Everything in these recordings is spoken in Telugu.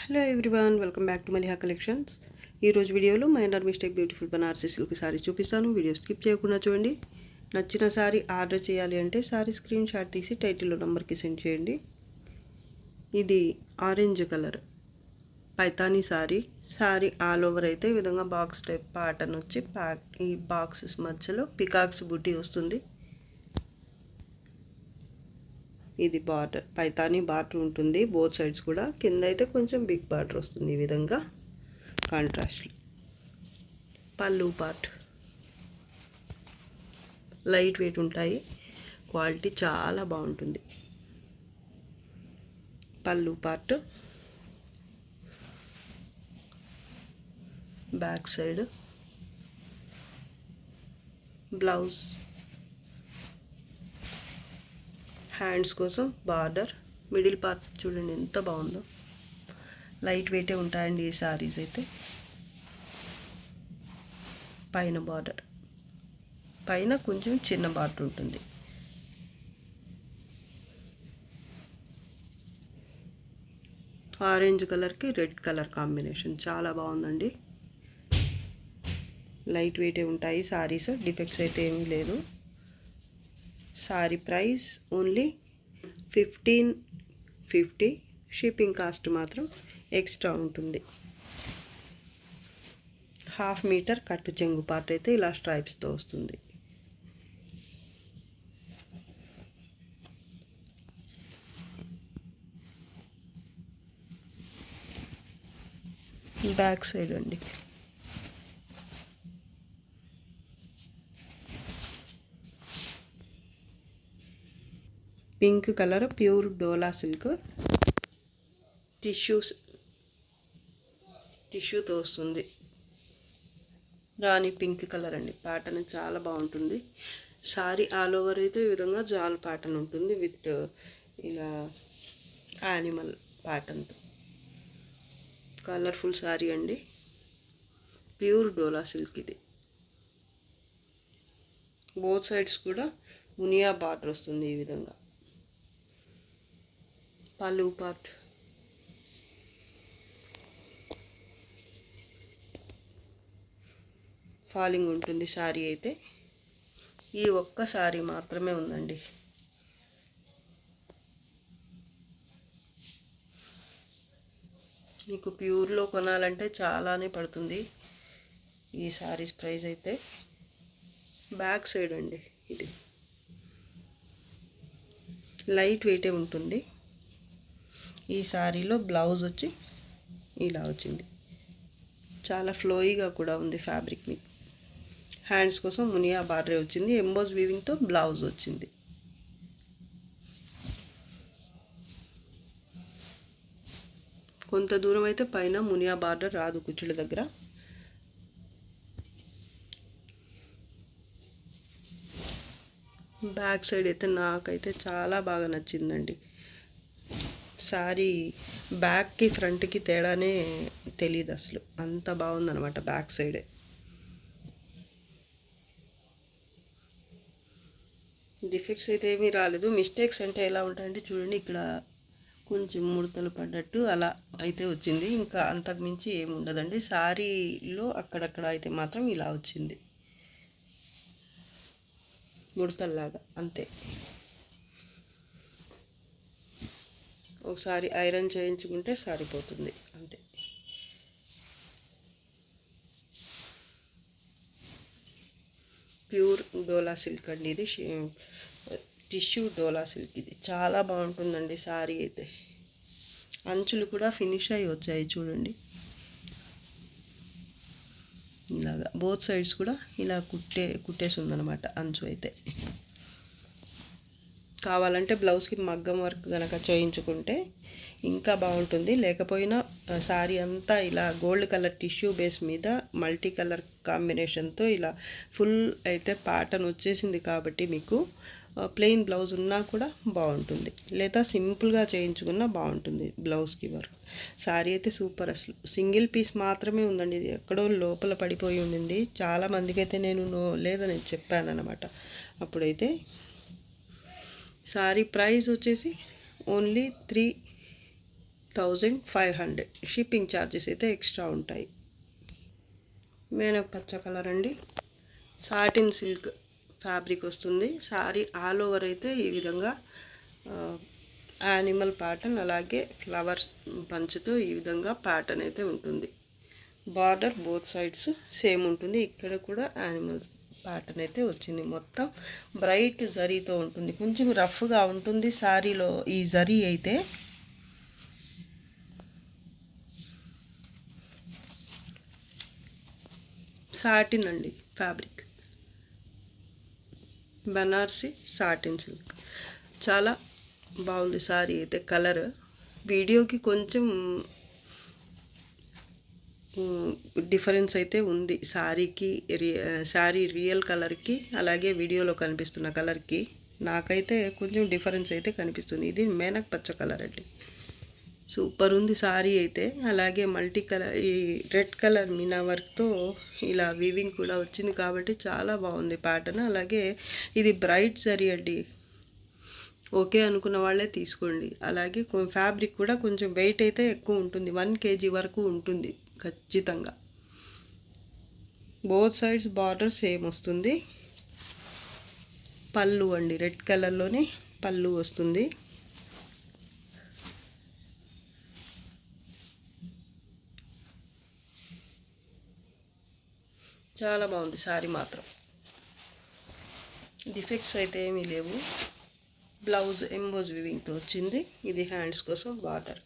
Hello everyone, welcome back to Maliha collections. ఈరోజు వీడియోలో minor mistake beautiful Banarasi silk sari చూపిస్తాను. వీడియో స్కిప్ చేయకుండా చూడండి. నచ్చిన సారీ ఆర్డర్ చేయాలి అంటే సారీ స్క్రీన్ షాట్ తీసి టైటిల్లో నెంబర్కి సెండ్ చేయండి. ఇది orange colour Paithani sorry all over అయితే ఈ విధంగా బాక్స్ టైప్ ప్యాటర్న్ వచ్చి ఈ బాక్సెస్ మధ్యలో పికాక్స్ బుట్టి వస్తుంది. ఇది బార్డర్ పైతానీ బార్డర్ ఉంటుంది బోత్ సైడ్స్ కూడా. కింద అయితే కొంచెం బిగ్ బార్డర్ వస్తుంది ఈ విధంగా కాంట్రాస్ట్. పళ్ళు పార్ట్ లైట్ వెయిట్ ఉంటాయి, క్వాలిటీ చాలా బాగుంటుంది. పళ్ళు part, back side blouse, hands కోసం బార్డర్, మిడిల్ పార్ట్ చూడండి ఎంత బాగుందో. లైట్ వెయిటే ఉంటాయండి ఈ సారీస్ అయితే. పైన బార్డర్, పైన కొంచెం చిన్న బార్డర్ ఉంటుంది. ఆరెంజ్ కలర్కి రెడ్ కలర్ కాంబినేషన్ చాలా బాగుందండి. లైట్ వెయిటే ఉంటాయి సారీస్, డిఫెక్ట్స్ అయితే ఏమీ లేదు. Sorry price only 1550. Shipping cost మాత్రం ఎక్స్ట్రా ఉంటుంది. 1/2 మీటర్ కట్టు చెంగు పార్ట్ అయితే ఇలా స్ట్రైప్స్తో వస్తుంది. బ్యాక్ సైడ్ అండి పింక్ కలర్ ప్యూర్ డోలా సిల్క్ టిష్యూతో వస్తుంది. రాణి పింక్ కలర్ అండి. ప్యాటర్న్ చాలా బాగుంటుంది. సారీ ఆల్ ఓవర్ అయితే ఈ విధంగా జాల్ ప్యాటర్న్ ఉంటుంది విత్ ఇలా యానిమల్ ప్యాటర్న్తో. కలర్ఫుల్ సారీ అండి, ప్యూర్ డోలా సిల్క్. ఇది బోత్ సైడ్స్ కూడా మునియా బార్డర్ వస్తుంది ఈ విధంగా. పళ్ళు పార్ట్, ఫాలింగ్ ఉంటుంది సారీ అయితే. ఈ ఒక్క సారీ మాత్రమే ఉందండి. మీకు ప్యూర్లో కొనాలంటే చాలానే పడుతుంది ఈ సారీస్ ప్రైస్ అయితే. బ్యాక్ సైడ్ అండి ఇది లైట్ వెయిటే ఉంటుంది. ఈ సారీలో బ్లౌజ్ వచ్చి ఇలా వచ్చింది, చాలా ఫ్లోయిగా కూడా ఉంది ఫ్యాబ్రిక్. మీకు హ్యాండ్స్ కోసం మునియా బార్డర్ వచ్చింది, ఎంబోస్ వీవింగ్తో బ్లౌజ్ వచ్చింది. కొంత దూరం అయితే పైన మునియా బార్డర్ రాదు కుచ్చుల దగ్గర. బ్యాక్ సైడ్ అయితే నాకైతే చాలా బాగా నచ్చిందండి. సారీ బ్యాక్కి ఫ్రంట్కి తేడానే తెలియదు అసలు, అంత బాగుందన్నమాట బ్యాక్ సైడే. డిఫెక్ట్స్ అయితే ఏమీ రాలేదు. మిస్టేక్స్ అంటే ఎలా ఉంటాయంటే చూడండి, ఇక్కడ కొంచెం ముడతలు పడ్డట్టు అలా అయితే వచ్చింది. ఇంకా అంతకుమించి ఏమి ఉండదండి. సారీలో అక్కడక్కడ అయితే మాత్రం ఇలా వచ్చింది ముడతల్లాగా, అంతే. ఒకసారి ఐరన్ చేయించుకుంటే సరిపోతుంది అంతే. ప్యూర్ డోలా సిల్క్ అండి ఇది, టిష్యూ డోలా సిల్క్. ఇది చాలా బాగుంటుందండి సారీ అయితే. అంచులు కూడా ఫినిష్ అయ్యి వచ్చాయి చూడండి. ఇలాగా బోత్ సైడ్స్ కూడా ఇలా కుట్టేసి ఉందన్నమాట అంచు అయితే. కావాలంటే బ్లౌజ్కి మగ్గం వర్క్ కనుక చేయించుకుంటే ఇంకా బాగుంటుంది. లేకపోయినా సారీ అంతా ఇలా గోల్డ్ కలర్ టిష్యూ బేస్ మీద మల్టీ కలర్ కాంబినేషన్తో ఇలా ఫుల్ అయితే ప్యాటర్న్ వచ్చేసింది కాబట్టి మీకు ప్లెయిన్ బ్లౌజ్ ఉన్నా కూడా బాగుంటుంది, లేదా సింపుల్గా చేయించుకున్నా బాగుంటుంది బ్లౌజ్కి వర్క్. సారీ అయితే సూపర్. అసలు సింగిల్ పీస్ మాత్రమే ఉందండి, ఇది ఎక్కడో లోపల పడిపోయి ఉండింది. చాలామందికి అయితే నేను లేదని చెప్పాను అనమాట. అప్పుడైతే సారీ ప్రైస్ వచ్చేసి ఓన్లీ 1500. షిప్పింగ్ ఛార్జెస్ అయితే ఎక్స్ట్రా ఉంటాయి. మేనక పచ్చ కలర్ అండి. సాటిన్ సిల్క్ ఫ్యాబ్రిక్ వస్తుంది. సారీ ఆల్ ఓవర్ అయితే ఈ విధంగా యానిమల్ ప్యాటర్న్, అలాగే ఫ్లవర్స్ పంచుతో ఈ విధంగా ప్యాటర్న్ అయితే ఉంటుంది. బార్డర్ బోత్ సైడ్స్ సేమ్ ఉంటుంది. ఇక్కడ కూడా యానిమల్ ప్యాటర్న్ అయితే వచ్చింది. మొత్తం బ్రైట్ జరీతో ఉంటుంది. కొంచెం రఫ్గా ఉంటుంది శారీలో ఈ జరీ అయితే. సాటిన్ అండి ఫ్యాబ్రిక్, బనార్సి సాటిన్ సిల్క్. చాలా బాగుంది శారీ అయితే. కలర్ వీడియోకి కొంచెం డిఫరెన్స్ అయితే ఉంది శారీకి, శారీ రియల్ కలర్కి అలాగే వీడియోలో కనిపిస్తున్న కలర్కి నాకైతే కొంచెం డిఫరెన్స్ అయితే కనిపిస్తుంది. ఇది మేనక్ పచ్చ కలర్ అండి. సూపర్ ఉంది శారీ అయితే. అలాగే మల్టీ కలర్, ఈ రెడ్ కలర్ మీనా వర్క్తో ఇలా వీవింగ్ కూడా వచ్చింది కాబట్టి చాలా బాగుంది ప్యాటర్న్. అలాగే ఇది బ్రైట్ జరీ అండి. ఓకే అనుకున్న వాళ్ళే తీసుకోండి. అలాగే ఫ్యాబ్రిక్ కూడా కొంచెం వెయిట్ అయితే ఎక్కువ ఉంటుంది. 1 kg వరకు ఉంటుంది ఖచ్చితంగా. బోత్ సైడ్స్ బార్డర్ సేమ్ వస్తుంది. పళ్ళు అండి, రెడ్ కలర్లోనే పళ్ళు వస్తుంది. చాలా బాగుంది శారీ మాత్రం. డిఫెక్ట్స్ అయితే ఏమీ లేవు. బ్లౌజ్ ఎంబోజ్ వివింగ్తో వచ్చింది. ఇది హ్యాండ్స్ కోసం బార్డర్.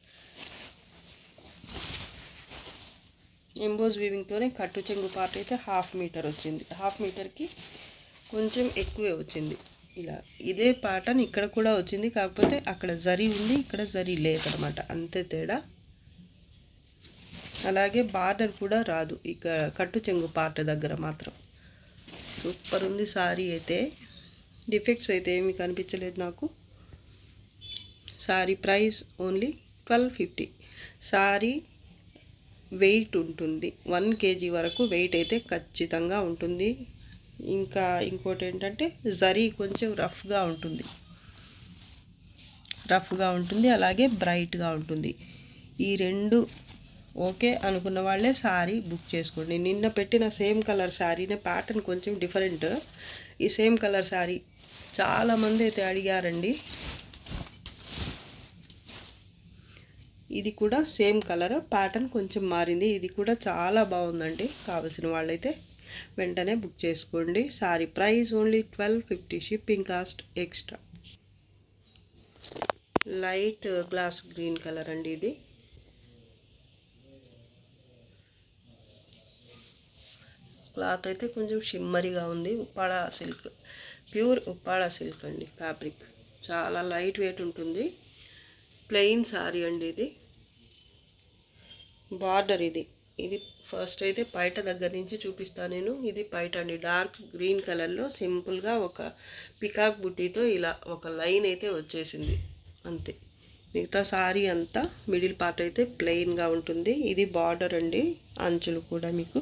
ఎంబోజ్ వీవింగ్తోనే కట్టు చెంగు పార్ట్ అయితే 1/2 మీటర్ వచ్చింది. 1/2 మీటర్కి కొంచెం ఎక్కువే వచ్చింది. ఇలా ఇదే ప్యాటర్న్ ఇక్కడ కూడా వచ్చింది, కాకపోతే అక్కడ జరీ ఉంది, ఇక్కడ జరీ లేదనమాట, అంతే తేడా. అలాగే బార్డర్ కూడా రాదు ఇక కట్టు చెంగు పార్ట్ దగ్గర మాత్రం. సూపర్ ఉంది శారీ అయితే. డిఫెక్ట్స్ అయితే ఏమీ కనిపించలేదు నాకు. Sari price only 1250. Sari weight ఉంటుంది, 1 kg వరకు వెయిట్ అయితే ఖచ్చితంగా ఉంటుంది. ఇంకా ఇంకోటి ఏంటంటే జరీ కొంచెం రఫ్గా ఉంటుంది, అలాగే బ్రైట్గా ఉంటుంది. ఈ రెండు ఓకే అనుకున్న వాళ్ళే శారీ బుక్ చేసుకోండి. నిన్న పెట్టిన సేమ్ కలర్ శారీనే, ప్యాటర్న్ కొంచెం డిఫరెంట్. ఈ సేమ్ కలర్ శారీ చాలామంది అయితే అడిగారండి. ఇది కూడా సేమ్ కలర్, ప్యాటర్న్ కొంచెం మారింది. ఇది కూడా చాలా బాగుందండి. కావాల్సిన వాళ్ళైతే వెంటనే బుక్ చేసుకోండి. Sorry price only 1250. Shipping cost extra. Light glass green colour అండి ఇది. క్లాత్ అయితే కొంచెం షిమ్మరీగా ఉంది. Uppada silk, pure Uppada silk అండి ఫ్యాబ్రిక్. చాలా లైట్ వెయిట్ ఉంటుంది. ప్లెయిన్ సారీ అండి ఇది. బార్డర్ ఇది ఫస్ట్ అయితే పైట దగ్గర నుంచి చూపిస్తాను నేను. ఇది పైట అండి, డార్క్ గ్రీన్ కలర్లో సింపుల్గా ఒక పికాక్ బుట్టీతో ఇలా ఒక లైన్ అయితే వచ్చేసింది అంతే. మిగతా సారీ అంతా మిడిల్ పార్ట్ అయితే ప్లెయిన్గా ఉంటుంది. ఇది బార్డర్ అండి, అంచులు కూడా మీకు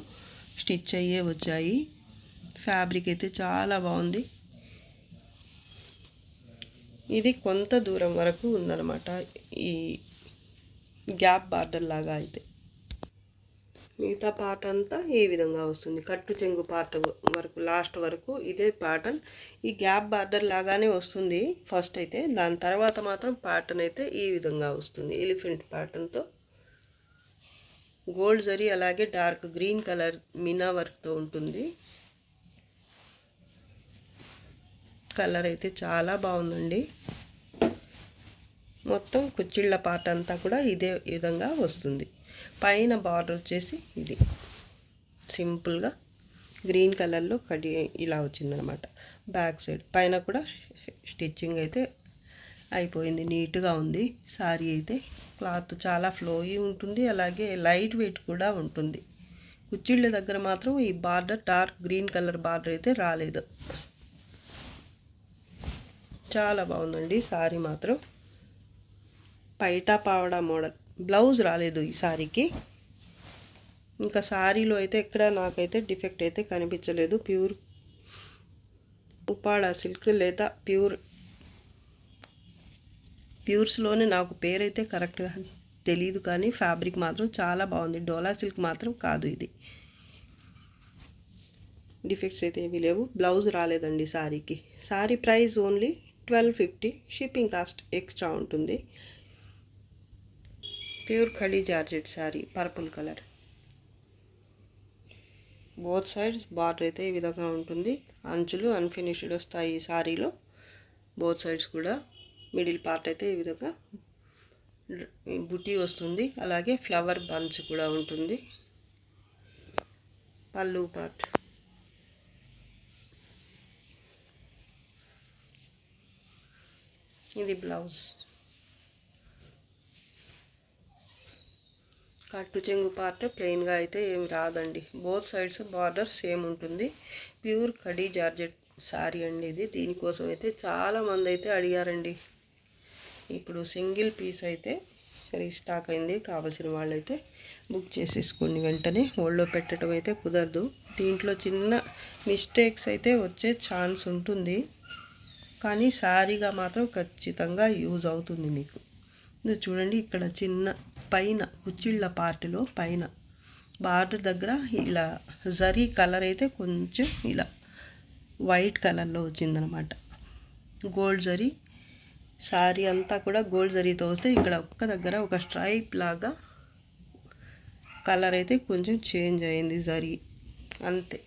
స్టిచ్ అయ్యే వచ్చాయి. ఫ్యాబ్రిక్ అయితే చాలా బాగుంది. ఇది కొంత దూరం వరకు ఉందన్నమాట, ఈ గ్యాప్ బార్డర్ లాగా. అయితే మిగతా పార్ట్ అంతా ఈ విధంగా వస్తుంది. కట్టు చెంగు పార్ట్ వరకు లాస్ట్ వరకు ఇదే ప్యాటర్న్. ఈ గ్యాప్ బార్డర్ లాగానే వస్తుంది ఫస్ట్ అయితే, దాని తర్వాత మాత్రం ప్యాటర్న్ అయితే ఈ విధంగా వస్తుంది. ఎలిఫెంట్ ప్యాటర్న్తో గోల్డ్ జరీ, అలాగే డార్క్ గ్రీన్ కలర్ మీనా వర్క్తో ఉంటుంది. కలర్ అయితే చాలా బాగుందండి. మొత్తం కుచ్చిళ్ళ పార్ట్ అంతా కూడా ఇదే విధంగా వస్తుంది. పైన బార్డర్ వచ్చేసి ఇది సింపుల్గా గ్రీన్ కలర్లో కడి ఇలా వచ్చిందనమాట. బ్యాక్ సైడ్ పైన కూడా స్టిచ్చింగ్ అయితే అయిపోయింది, నీట్గా ఉంది సారీ అయితే. క్లాత్ చాలా ఫ్లోయీ ఉంటుంది, అలాగే లైట్ వెయిట్ కూడా ఉంటుంది. కుచ్చిళ్ళ దగ్గర మాత్రం ఈ border dark green colour border అయితే రాలేదు. చాలా బాగుందండి సారీ మాత్రం. పైటా పావడా మోడల్. బ్లౌజ్ రాలేదు ఈ సారీకి. ఇంకా సారీలో అయితే ఎక్కడ నాకైతే డిఫెక్ట్ అయితే కనిపించలేదు. ప్యూర్ ఉప్పాడ సిల్క్ లేదా ప్యూర్స్లోనే నాకు పేరైతే కరెక్ట్గా తెలీదు, కానీ ఫ్యాబ్రిక్ మాత్రం చాలా బాగుంది. డోలా సిల్క్ మాత్రం కాదు ఇది. డిఫెక్ట్స్ అయితే ఏమీ లేవు. బ్లౌజ్ రాలేదండి శారీకి. Sari price only 1250. Shipping cost extra ఉంటుంది. Pure khadi georgette sari, purple colour. Both sides border అయితే ఈ విధంగా ఉంటుంది. అంచులు అన్ఫినిష్డ్ వస్తాయి ఈ శారీలో. బోత్ సైడ్స్ కూడా మిడిల్ పార్ట్ అయితే ఈ విధంగా బుటీ వస్తుంది. అలాగే ఫ్లవర్ బంచ్ కూడా ఉంటుంది. పళ్ళు పార్ట్. ఇది బ్లౌజ్. కట్టు చెంగు పార్ట్ ప్లెయిన్గా అయితే ఏమి రాదండి. బోత్ సైడ్స్ బార్డర్ సేమ్ ఉంటుంది. ప్యూర్ ఖడీ జార్జెట్ శారీ అండి ఇది. దీనికోసం అయితే చాలామంది అయితే అడిగారండి. ఇప్పుడు సింగిల్ పీస్ అయితే రీస్టాక్ అయింది. కావాల్సిన వాళ్ళైతే బుక్ చేసేసుకోండి వెంటనే. హోల్డ్లో పెట్టడం అయితే కుదరదు. దీంట్లో చిన్న మిస్టేక్స్ అయితే వచ్చే ఛాన్స్ ఉంటుంది, కానీ శారీగా మాత్రం ఖచ్చితంగా యూజ్ అవుతుంది మీకు. ఇది చూడండి, ఇక్కడ చిన్న పైన కుచ్చిళ్ళ పార్ట్లో పైన బార్డర్ దగ్గర ఇలా జరీ కలర్ అయితే కొంచెం ఇలా వైట్ కలర్లో వచ్చిందనమాట. గోల్డ్ జరీ. శారీ అంతా కూడా గోల్డ్ జరీతో వస్తే ఇక్కడ ఒక్క దగ్గర ఒక స్ట్రైప్ లాగా కలర్ అయితే కొంచెం చేంజ్ అయింది జరీ, అంతే.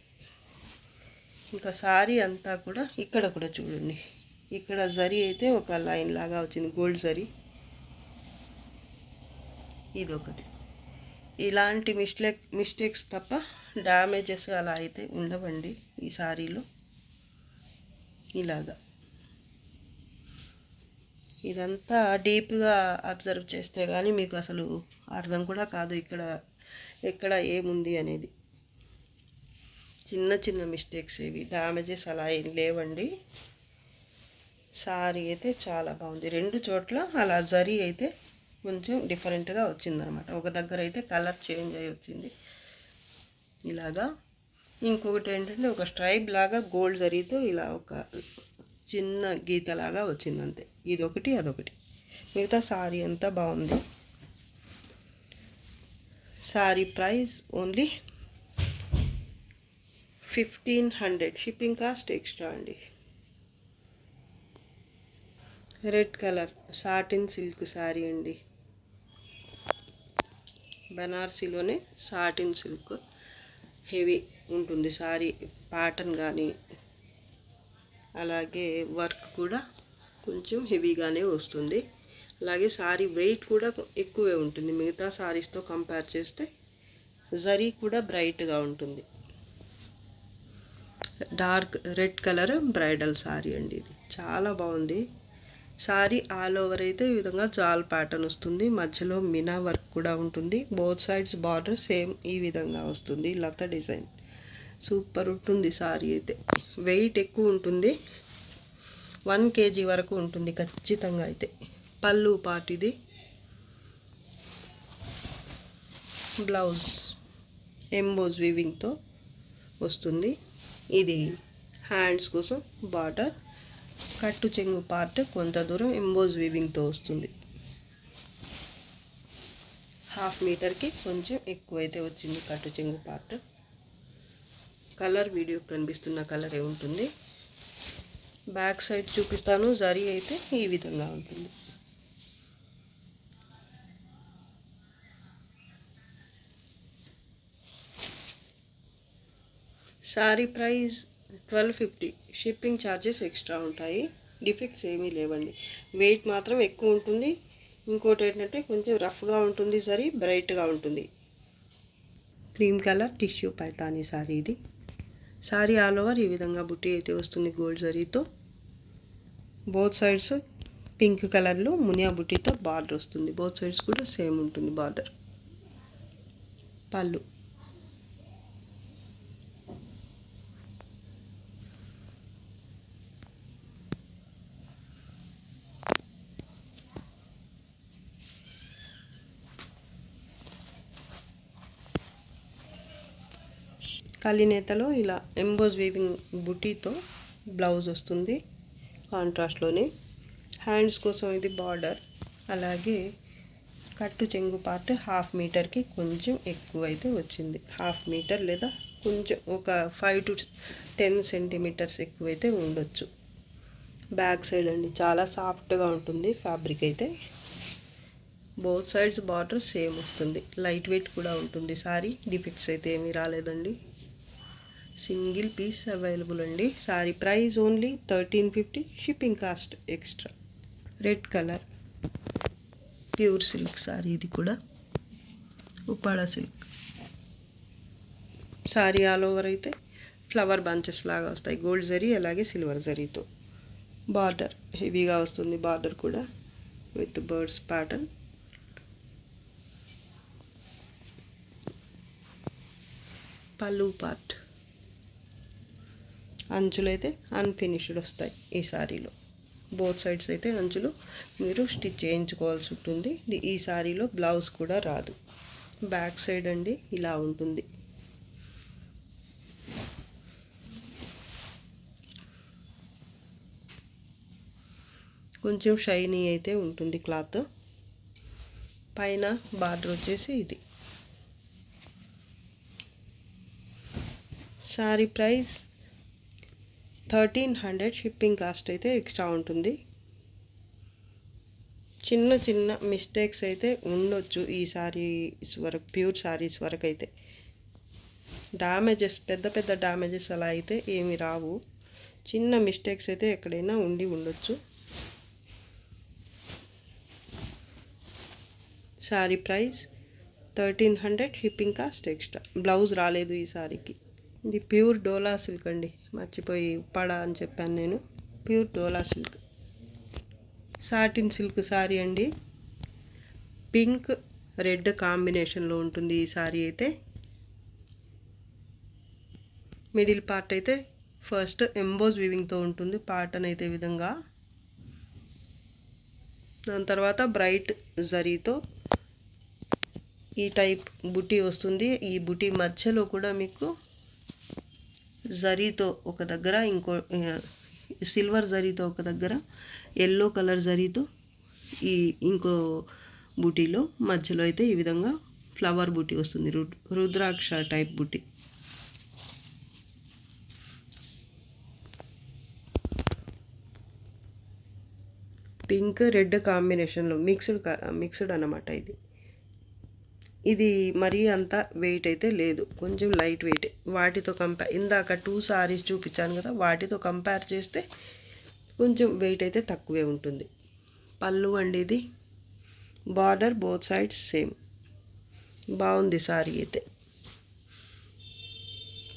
ఇంకా శారీ అంతా కూడా ఇక్కడ కూడా చూడండి, ఇక్కడ జరీ అయితే ఒక లైన్ లాగా వచ్చింది, గోల్డ్ జరీ. ఇదొకటి. ఇలాంటి మిస్టేక్స్ తప్ప డ్యామేజెస్ అలా అయితే ఉండవండి ఈ శారీలో. ఇలాగా ఇదంతా డీప్గా అబ్జర్వ్ చేస్తే కానీ మీకు అసలు అర్థం కూడా కాదు ఎక్కడ ఏముంది అనేది. చిన్న చిన్న మిస్టేక్స్ ఇవి, డ్యామేజెస్ అలా ఏం లేవండి. శారీ అయితే చాలా బాగుంది. రెండు చోట్ల అలా జరీ అయితే కొంచెం డిఫరెంట్గా వచ్చిందనమాట. ఒక దగ్గర అయితే కలర్ చేంజ్ అయ్యి వచ్చింది ఇలాగా. ఇంకొకటి ఏంటంటే ఒక స్ట్రైప్ లాగా గోల్డ్ జరీతో ఇలా ఒక చిన్న గీతలాగా వచ్చింది, అంతే. ఇదొకటి అదొకటి. మిగతా శారీ అంతా బాగుంది. Sari price only 1500. Shipping cost extra అండి. Red colour satin silk sari అండి. బనారసీలోనే సాటిన్ సిల్క్ హెవీ ఉంటుంది శారీ. ప్యాటర్న్ కానీ అలాగే వర్క్ కూడా కొంచెం హెవీగానే వస్తుంది. అలాగే శారీ వెయిట్ కూడా ఎక్కువే ఉంటుంది మిగతా శారీస్తో కంపేర్ చేస్తే. జరీ కూడా బ్రైట్గా ఉంటుంది. Dark red colour bridal sari అండి ఇది. చాలా బాగుంది శారీ. ఆల్ ఓవర్ అయితే ఈ విధంగా జాల్ ప్యాటర్న్ వస్తుంది. మధ్యలో మినా వర్క్ కూడా ఉంటుంది. బోత్ సైడ్స్ బార్డర్ సేమ్ ఈ విధంగా వస్తుంది. లత డిజైన్ సూపర్ ఉంటుంది శారీ అయితే. వెయిట్ ఎక్కువ ఉంటుంది, 1 kg వరకు ఉంటుంది ఖచ్చితంగా అయితే. పళ్ళు పార్ట్ ఇది. బ్లౌజ్ ఎంబోజ్ వీవింగ్తో వస్తుంది. ఇది హ్యాండ్స్ కోసం బార్డర్. కట్టు చెంగు పార్ట్ కొంత దూరం ఎంబోజ్ వీవింగ్తో వస్తుంది. 1/2 మీటర్కి కొంచెం ఎక్కువైతే వచ్చింది కట్టు చెంగు పార్ట్. కలర్ వీడియో కనిపిస్తున్న కలరే ఉంటుంది. బ్యాక్ సైడ్ చూపిస్తాను. జరీ అయితే ఈ విధంగా ఉంటుంది. Sari price 1250. Shipping charges extra ఉంటాయి. డిఫెక్ట్స్ ఏమీ లేవండి. వెయిట్ మాత్రం ఎక్కువ ఉంటుంది. ఇంకోటి ఏంటంటే కొంచెం రఫ్గా ఉంటుంది, జరీ బ్రైట్గా ఉంటుంది. Cream colour tissue Paithani sari ఇది. శారీ ఆల్ ఓవర్ ఈ విధంగా బుట్టి అయితే వస్తుంది గోల్డ్ జరీతో. బోత్ సైడ్స్ పింక్ కలర్లో మునియా బుట్టితో బార్డర్ వస్తుంది. బోత్ సైడ్స్ కూడా సేమ్ ఉంటుంది బార్డర్. పళ్ళు. కలినేతలో ఇలా ఎంబోజ్ వీవింగ్ బుటీతో బ్లౌజ్ వస్తుంది కాంట్రాస్ట్లోనే. హ్యాండ్స్ కోసం ఇది బార్డర్. అలాగే కట్టు చెంగు పార్ట్ 1/2 మీటర్కి కొంచెం ఎక్కువైతే వచ్చింది. 1/2 మీటర్ లేదా కొంచెం ఒక 5 to 10 సెంటీమీటర్స్ ఎక్కువైతే ఉండొచ్చు. బ్యాక్ సైడ్ అండి చాలా సాఫ్ట్గా ఉంటుంది ఫ్యాబ్రిక్ అయితే. బోత్ సైడ్స్ బార్డర్ సేమ్ వస్తుంది. లైట్ వెయిట్ కూడా ఉంటుంది సారీ. డిఫెక్ట్స్ అయితే ఏమీ రాలేదండి. సింగిల్ పీస్ అవైలబుల్ అండి. Sorry price only 1350, shipping cost extra. Red colour pure silk sorry, ఇది కూడా Uppada silk sorry. All over అయితే ఫ్లవర్ బంచెస్ లాగా వస్తాయి, గోల్డ్ జరీ అలాగే సిల్వర్ జరీతో. బార్డర్ హెవీగా వస్తుంది, బార్డర్ కూడా విత్ బర్డ్స్ ప్యాటర్న్. పళ్ళు పార్ట్ అంచులు అయితే అన్ఫినిష్డ్ వస్తాయి ఈ సారీలో. బోత్ సైడ్స్ అయితే అంచులు మీరు స్టిచ్ చేయించుకోవాల్సి ఉంటుంది. ఈ సారీలో బ్లౌజ్ కూడా రాదు. బ్యాక్ సైడ్ అండి ఇలా ఉంటుంది. కొంచెం షైనీ అయితే ఉంటుంది క్లాత్. పైన బార్డర్ వచ్చేసి ఇది. సారీ ప్రైస్ 1300, షిప్పింగ్ కాస్ట్ అయితే ఎక్స్ట్రా ఉంటుంది. చిన్న చిన్న మిస్టేక్స్ అయితే ఉండొచ్చు ఈ సారీస్ వరకు, ప్యూర్ సారీస్ వరకు అయితే. డ్యామేజెస్, పెద్ద పెద్ద డ్యామేజెస్ అలా అయితే ఏమి రావు. చిన్న మిస్టేక్స్ అయితే ఎక్కడైనా ఉండొచ్చు. Sorry price 1300, shipping cost extra. Blouse రాలేదు ఈ సారీకి. ఇది ప్యూర్ డోలా సిల్క్ అండి, మర్చిపోయి ఉప్పాడ అని చెప్పాను నేను. ప్యూర్ డోలా సిల్క్ సాటిన్ సిల్క్ సారీ అండి. పింక్ రెడ్ కాంబినేషన్లో ఉంటుంది ఈ సారీ అయితే. మిడిల్ పార్ట్ అయితే ఫస్ట్ ఎంబోస్ వీవింగ్తో ఉంటుంది పార్ట్ అయితే ఈ విధంగా. దాని తర్వాత బ్రైట్ జరీతో ఈ టైప్ బుటీ వస్తుంది. ఈ బుటీ మధ్యలో కూడా మీకు జరీతో ఒక దగ్గర, సిల్వర్ జరీతో ఒక దగ్గర, ఎల్లో కలర్ జరీతో ఇంకో బుటీలో మధ్యలో అయితే ఈ విధంగా ఫ్లవర్ బుటీ వస్తుంది. రుద్రాక్ష టైప్ బుటీ. పింక్ రెడ్ కాంబినేషన్లో మిక్స్డ్ అన్నమాట ఇది మరీ అంత వెయిట్ అయితే లేదు, కొంచెం లైట్ వెయిట్. వాటితో ఇందాక 2 సారీస్ చూపించాను కదా, వాటితో కంపేర్ చేస్తే కొంచెం వెయిట్ అయితే తక్కువే ఉంటుంది. పళ్ళు అండి ఇది. Border both sides same. బాగుంది సారీ అయితే.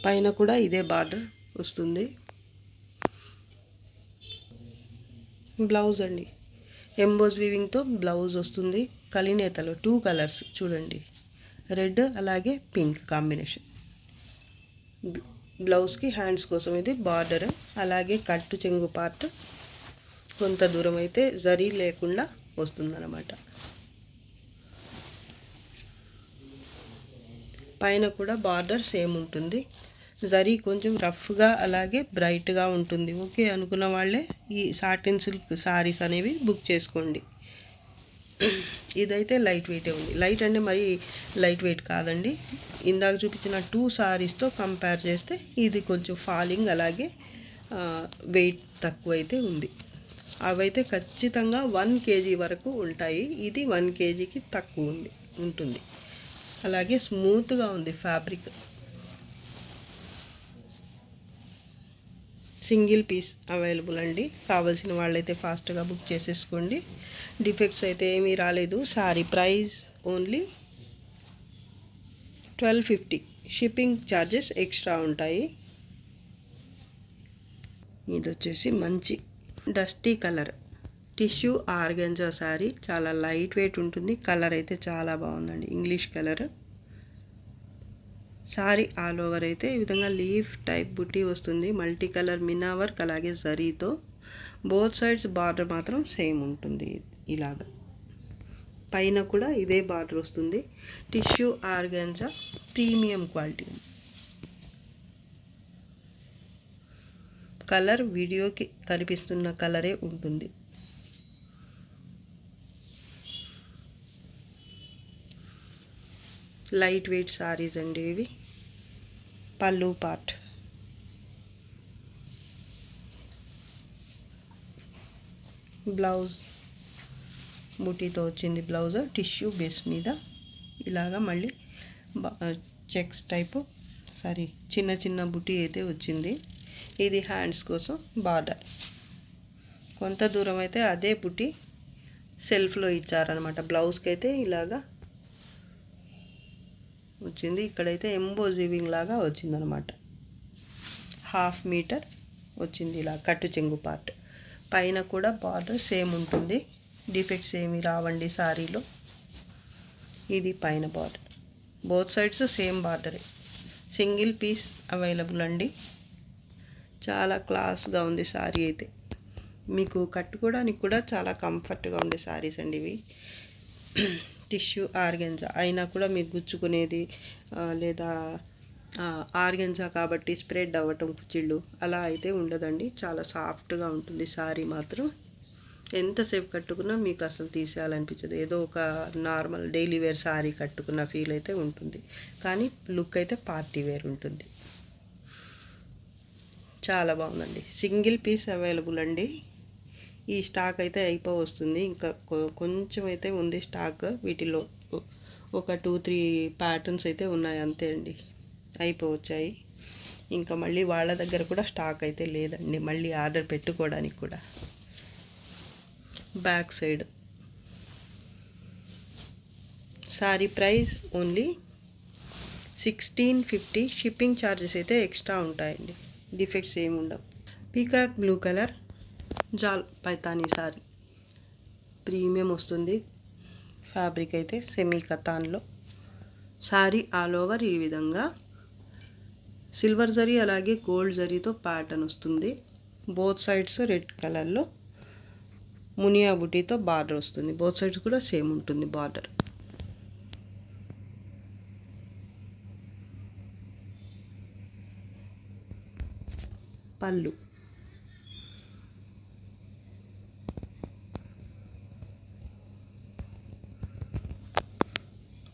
పైన కూడా ఇదే బార్డర్ వస్తుంది. బ్లౌజ్ అండి ఎంబోస్ వీవింగ్తో బ్లౌజ్ వస్తుంది. కలినేతలో 2 కలర్స్ చూడండి, రెడ్ అలాగే పింక్ కాంబినేషన్. బ్లౌజ్కి హ్యాండ్స్ కోసం ఇది బార్డర్. అలాగే కట్టు చెంగు పార్ట్ కొంత దూరం అయితే జరీ లేకుండా వస్తుందన్నమాట. పైన కూడా బార్డర్ సేమ్ ఉంటుంది. జరీ కొంచెం రఫ్గా అలాగే బ్రైట్గా ఉంటుంది. ఓకే అనుకున్న వాళ్ళే ఈ సాటిన్ సిల్క్ సారీస్ అనేవి బుక్ చేసుకోండి. ఇదైతే లైట్ వెయిటే ఉంది. లైట్ అంటే మరి లైట్ వెయిట్ కాదండి. ఇందాక చూపించిన 2 సారీస్తో కంపేర్ చేస్తే ఇది కొంచెం ఫాలింగ్, అలాగే వెయిట్ తక్కువ అయితే ఉంది. అవైతే ఖచ్చితంగా 1 kg వరకు ఉంటాయి. ఇది 1 kgకి తక్కువ ఉంటుంది. అలాగే స్మూత్గా ఉంది ఫ్యాబ్రిక్. సింగిల్ పీస్ అవైలబుల్ అండి. కావాల్సిన వాళ్ళైతే ఫాస్ట్గా బుక్ చేసేసుకోండి. డిఫెక్ట్స్ అయితే ఏమీ రాలేదు. Sorry price only 1250, shipping charges extra ఉంటాయి. ఇది వచ్చేసి మంచి dusty colour tissue organza sorry. చాలా లైట్ వెయిట్ ఉంటుంది. కలర్ అయితే చాలా బాగుందండి, English colour. Sorry all over అయితే ఈ విధంగా లీఫ్ టైప్ బుట్టి వస్తుంది. మల్టీ కలర్ మినా వర్క్ అలాగే జరీతో. బోత్ సైడ్స్ బార్డర్ మాత్రం సేమ్ ఉంటుంది ఇలాగా. పైన కూడా ఇదే బార్డర్ వస్తుంది. Tissue organza premium quality. Colour వీడియోకి కనిపిస్తున్న కలరే ఉంటుంది. లైట్ వెయిట్ సారీస్ అండి ఇవి. పళ్ళు పార్ట్, బ్లౌజ్ బూటీతో వచ్చింది. బ్లౌజ్ టిష్యూ బేస్ మీద ఇలాగా మళ్ళీ చెక్స్ టైపు సారీ చిన్న చిన్న బుటీ అయితే వచ్చింది. ఇది హ్యాండ్స్ కోసం బార్డర్. కొంత దూరం అయితే అదే బుటీ సెల్ఫ్లో ఇచ్చారనమాట. బ్లౌజ్కి అయితే ఇలాగా వచ్చింది. ఇక్కడైతే ఎంబోజ్ వీవింగ్ లాగా వచ్చిందనమాట. 1/2 మీటర్ వచ్చింది ఇలా కట్టు చెంగు పార్ట్. పైన కూడా బార్డర్ సేమ్ ఉంటుంది, డిఫెక్ట్స్ ఏమి రావండి సారీలో. ఇది పైన బార్డర్, బోత్ సైడ్స్ సేమ్ బార్డరే. సింగిల్ పీస్ అవైలబుల్ అండి. చాలా క్లాస్గా ఉంది సారీ అయితే. మీకు కట్టుకోవడానికి కూడా చాలా కంఫర్ట్గా ఉండే సారీస్ అండి ఇవి. టిష్యూ ఆర్గెన్జా అయినా కూడా మీకు గుచ్చుకునేది లేదా ఆర్గెన్జా కాబట్టి స్ప్రెడ్ అవ్వటం కుచ్చిళ్ళు అలా అయితే ఉండదండి. చాలా సాఫ్ట్గా ఉంటుంది సారీ మాత్రం. ఎంతసేపు కట్టుకున్నా మీకు అసలు తీసేయాలనిపించదు. ఏదో ఒక నార్మల్ డైలీ వేర్ సారీ కట్టుకున్న ఫీల్ అయితే ఉంటుంది, కానీ లుక్ అయితే పార్టీ వేర్ ఉంటుంది. చాలా బాగుందండి. సింగిల్ పీస్ అవైలబుల్ అండి. ఈ స్టాక్ అయితే వస్తుంది. ఇంకా కొంచెం అయితే ఉంది స్టాక్. వీటిలో ఒక 2-3 ప్యాటర్న్స్ అయితే ఉన్నాయి అంతే అండి, అయిపోవచ్చాయి. ఇంకా మళ్ళీ వాళ్ళ దగ్గర కూడా స్టాక్ అయితే లేదండి, మళ్ళీ ఆర్డర్ పెట్టుకోవడానికి కూడా. Back side sari price only 1650. Shipping charges అయితే ఎక్స్ట్రా ఉంటాయండి. డిఫెక్ట్స్ ఏమి ఉండవు. పీకాక్ బ్లూ కలర్ జాల్ పైతానీ సారీ, ప్రీమియం వస్తుంది. ఫ్యాబ్రిక్ అయితే సెమీ కతాన్లో. సారీ ఆల్ ఓవర్ ఈ విధంగా సిల్వర్ జరీ అలాగే గోల్డ్ జరీతో ప్యాటర్న్ వస్తుంది. బోత్ సైడ్స్ రెడ్ కలర్లో మునియా బుటీతో బార్డర్ వస్తుంది. బోత్ సైడ్స్ కూడా సేమ్ ఉంటుంది బార్డర్. పళ్ళు,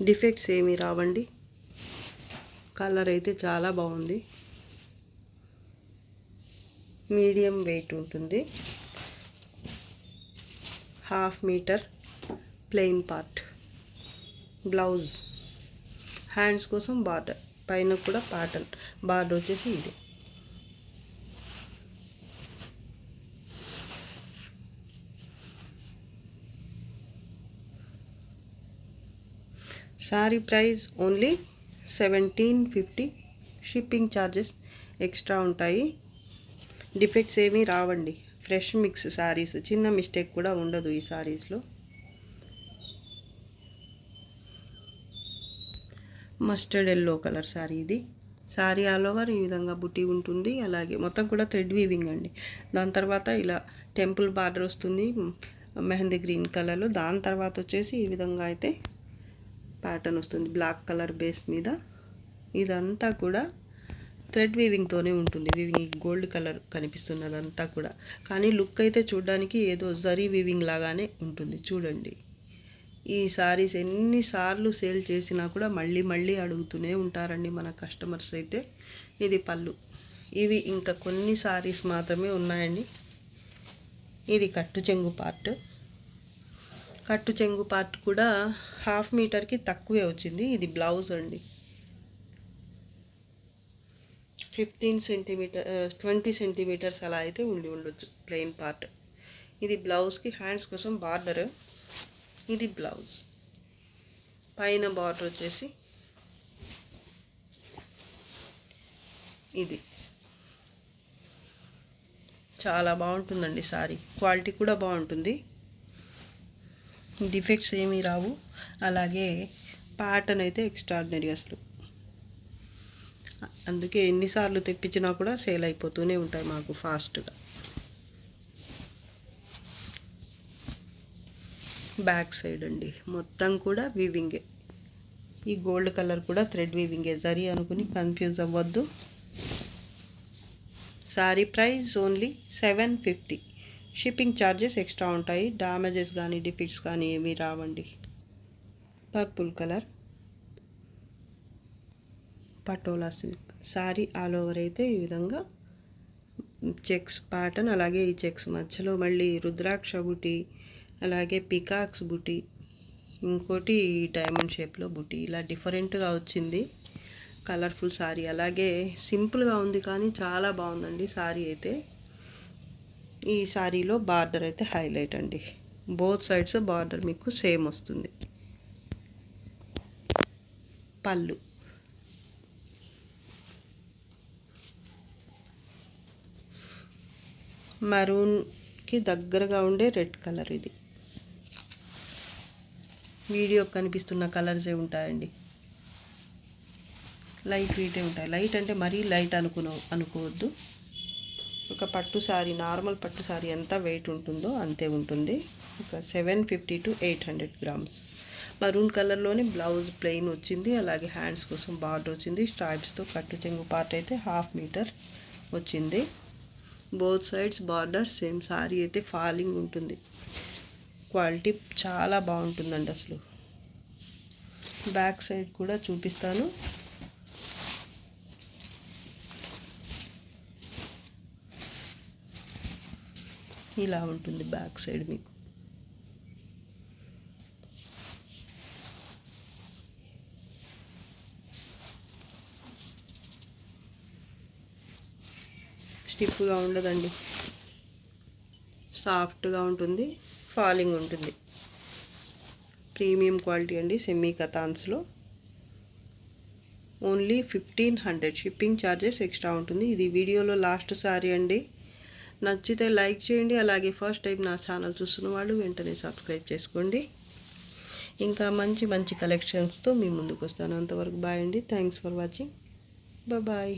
డిఫెక్ట్స్ ఏమీ రావండి. కలర్ అయితే చాలా బాగుంది. మీడియం వెయిట్ ఉంటుంది. 1/2 meter plain part. Blouse hands కోసం బార్డర్, పైన కూడా ప్యాటర్న్ బార్డర్ వచ్చేసి ఇది. Sari price only 1750. Shipping charges extra ఉంటాయి. డిఫెక్ట్స్ ఏమీ రావండి. ఫ్రెష్ మిక్స్ సారీస్, చిన్న మిస్టేక్ కూడా ఉండదు ఈ సారీస్లో. మస్టర్డ్ ఎల్లో కలర్ సారీ ఇది. సారీ ఆల్ ఓవర్ ఈ విధంగా బుటీ ఉంటుంది. అలాగే మొత్తం కూడా థ్రెడ్ వీవింగ్ అండి. దాని తర్వాత ఇలా టెంపుల్ బార్డర్ వస్తుంది మెహందీ గ్రీన్ కలర్లో. దాని తర్వాత వచ్చేసి ఈ విధంగా అయితే ప్యాటర్న్ వస్తుంది బ్లాక్ కలర్ బేస్ మీద. ఇదంతా కూడా థ్రెడ్ వీవింగ్తోనే ఉంటుంది. వీవింగ్ గోల్డ్ కలర్ కనిపిస్తున్నదంతా కూడా, కానీ లుక్ అయితే చూడడానికి ఏదో జరీ వీవింగ్ లాగానే ఉంటుంది. చూడండి, ఈ సారీస్ ఎన్నిసార్లు సేల్ చేసినా కూడా మళ్ళీ మళ్ళీ అడుగుతూనే ఉంటారండి మన కస్టమర్స్ అయితే. ఇది పళ్ళు. ఇవి ఇంకా కొన్ని సారీస్ మాత్రమే ఉన్నాయండి. ఇది కట్టు చెంగు పార్ట్. కట్టు చెంగు పార్ట్ కూడా 1/2 మీటర్కి తక్కువే వచ్చింది. ఇది బ్లౌజ్ అండి. 15 సెంటీమీటర్ 20 సెంటీమీటర్స్ అలా అయితే ఉండొచ్చు ప్లెయిన్ పార్ట్. ఇది బ్లౌజ్కి హ్యాండ్స్ కోసం బార్డర్. ఇది బ్లౌజ్. పైన బార్డర్ వచ్చేసి ఇది. చాలా బాగుంటుందండి సారీ. క్వాలిటీ కూడా బాగుంటుంది. డిఫెక్ట్స్ ఏమీ రావు. అలాగే ప్యాటర్న్ అయితే ఎక్స్ట్రాడినరీ అసలు. అందుకే ఎన్నిసార్లు తెప్పించినా కూడా సేల్ అయిపోతూనే ఉంటాయి మాకు ఫాస్ట్గా. బ్యాక్ సైడ్ అండి మొత్తం కూడా వీవింగే. ఈ గోల్డ్ కలర్ కూడా థ్రెడ్ వీవింగే. జరీ అనుకుని కన్ఫ్యూజ్ అవ్వద్దు. Sorry price only 750. Shipping charges extra ఉంటాయి. డ్యామేజెస్ కానీ డిఫెక్ట్స్ కానీ ఏమీ రావండి. Purple colour patola silk sorry all over అయితే ఈ విధంగా చెక్స్ ప్యాటర్న్, అలాగే ఈ చెక్స్ మధ్యలో మళ్ళీ రుద్రాక్ష బుటీ, అలాగే పికాక్స్ బుటీ, ఇంకోటి డైమండ్ షేప్లో బుటీ, ఇలా డిఫరెంట్గా వచ్చింది కలర్ఫుల్ సారీ. అలాగే సింపుల్గా ఉంది కానీ చాలా బాగుందండి సారీ అయితే. ఈ సారీలో బార్డర్ అయితే హైలైట్ అండి, బోత్ సైడ్స్ బార్డర్ మీకు సేమ్ వస్తుంది. పళ్ళు మరూన్కి దగ్గరగా ఉండే రెడ్ కలర్, ఇది వీడియో కనిపిస్తున్న కలర్సే ఉంటాయండి, లైట్ వెయిటే ఉంటాయి. లైట్ అంటే మరీ లైట్ అనుకోవద్దు. ఒక పట్టు సారీ, నార్మల్ పట్టు సారీ ఎంత వెయిట్ ఉంటుందో అంతే ఉంటుంది. ఒక 750 to 800 grams. మరూన్ కలర్లోనే బ్లౌజ్ ప్లెయిన్ వచ్చింది, అలాగే హ్యాండ్స్ కోసం బార్డర్ వచ్చింది. స్ట్రైప్స్తో కట్టు చెంగు పార్ట్ అయితే 1/2 మీటర్ వచ్చింది. Both sides border same. Sorry అయితే ఫాలింగ్ ఉంటుంది, క్వాలిటీ చాలా బాగుంటుందండి అసలు. బ్యాక్ సైడ్ కూడా చూపిస్తాను. ఇలా ఉంటుంది బ్యాక్ సైడ్ మీకు. స్టిఫ్గా ఉండదండి, సాఫ్ట్గా ఉంటుంది, ఫాలింగ్ ఉంటుంది. ప్రీమియం క్వాలిటీ అండి, సెమీ కతాన్స్లో. ఓన్లీ 1500. షిప్పింగ్ ఛార్జెస్ ఎక్స్ట్రా ఉంటుంది. ఇది వీడియోలో లాస్ట్ సారీ అండి. నచ్చితే లైక్ చేయండి, అలాగే ఫస్ట్ టైం నా ఛానల్ చూస్తున్న వాళ్ళు వెంటనే సబ్స్క్రైబ్ చేసుకోండి. ఇంకా మంచి మంచి కలెక్షన్స్తో మీ ముందుకు వస్తాను. అంతవరకు బాయ్ అండి. Thanks for watching. బాయ్.